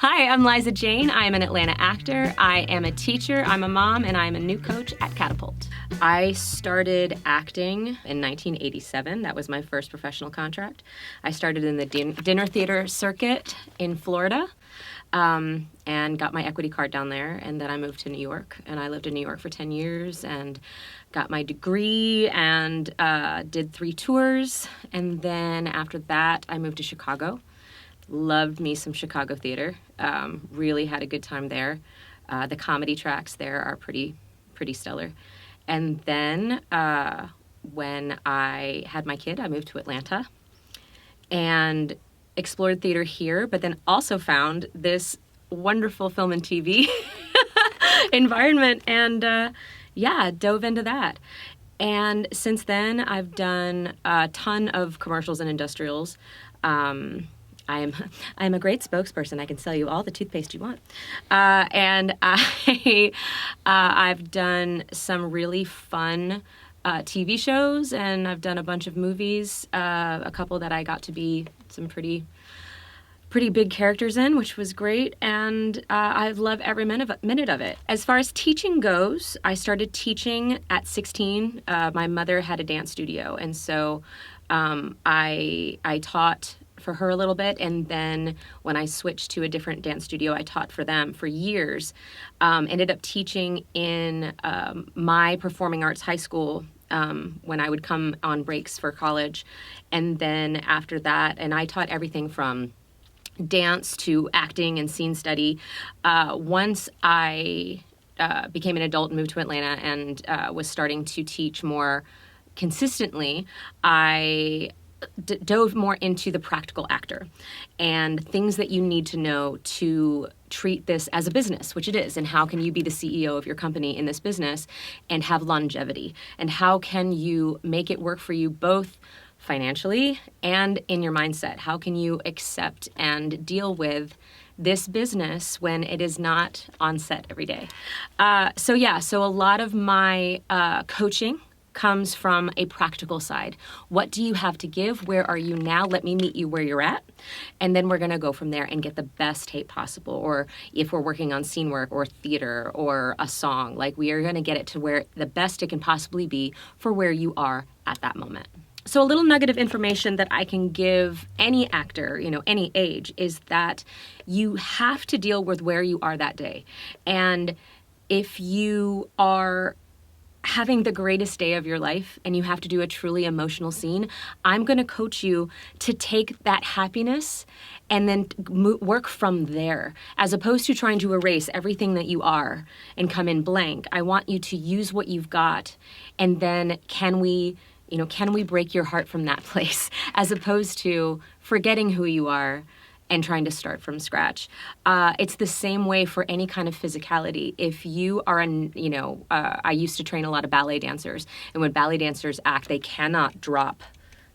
Hi, I'm Liza Jaine. I am an Atlanta actor. I am a teacher, I'm a mom, and I'm a new coach at Catapult. I started acting in 1987. That was my first professional contract. I started in the dinner theater circuit in Florida and got my equity card down there. And then I moved to New York, and I lived in New York for 10 years and got my degree and did 3 tours. And then after that, I moved to Chicago. Loved me some Chicago theater. Really had a good time there. The comedy tracks there are pretty stellar. And then when I had my kid, I moved to Atlanta and explored theater here, but then also found this wonderful film and TV environment and dove into that. And since then, I've done a ton of commercials and industrials. I'm a great spokesperson. I can sell you all the toothpaste you want. And I've done some really fun TV shows, and I've done a bunch of movies, a couple that I got to be some pretty big characters in, which was great, and I love every minute of it. As far as teaching goes, I started teaching at 16. My mother had a dance studio, and so I taught for her a little bit, and then when I switched to a different dance studio, I taught for them for years. Ended up teaching in my performing arts high school when I would come on breaks for college, and then after that, and I taught everything from dance to acting and scene study. Once I became an adult and moved to Atlanta and was starting to teach more consistently, I dove more into the practical actor and things that you need to know to treat this as a business, which it is, and how can you be the CEO of your company in this business and have longevity, and how can you make it work for you both financially and in your mindset. How can you accept and deal with this business when it is not on set every day? So a lot of my coaching comes from a practical side. What do you have to give? Where are you now? Let me meet you where you're at. And then we're going to go from there and get the best tape possible. Or if we're working on scene work or theater or a song, like we are going to get it to where the best it can possibly be for where you are at that moment. So a little nugget of information that I can give any actor, any age, is that you have to deal with where you are that day. And if you are having the greatest day of your life and you have to do a truly emotional scene, I'm going to coach you to take that happiness and then work from there, as opposed to trying to erase everything that you are and come in blank. I want you to use what you've got, and then can we break your heart from that place, as opposed to forgetting who you are and trying to start from scratch. It's the same way for any kind of physicality. If you are I used to train a lot of ballet dancers, and when ballet dancers act, they cannot drop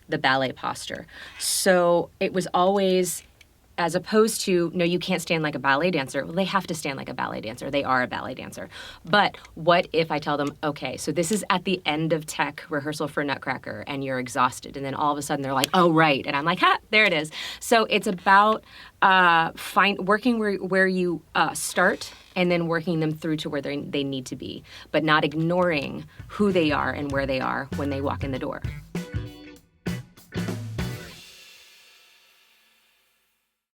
the ballet posture. So it was always, as opposed to, no, you can't stand like a ballet dancer. Well, they have to stand like a ballet dancer. They are a ballet dancer. But what if I tell them, okay, so this is at the end of tech rehearsal for Nutcracker, and you're exhausted, and then all of a sudden they're like, oh, right. And I'm like, there it is. So it's about working where you start, and then working them through to where they need to be, but not ignoring who they are and where they are when they walk in the door.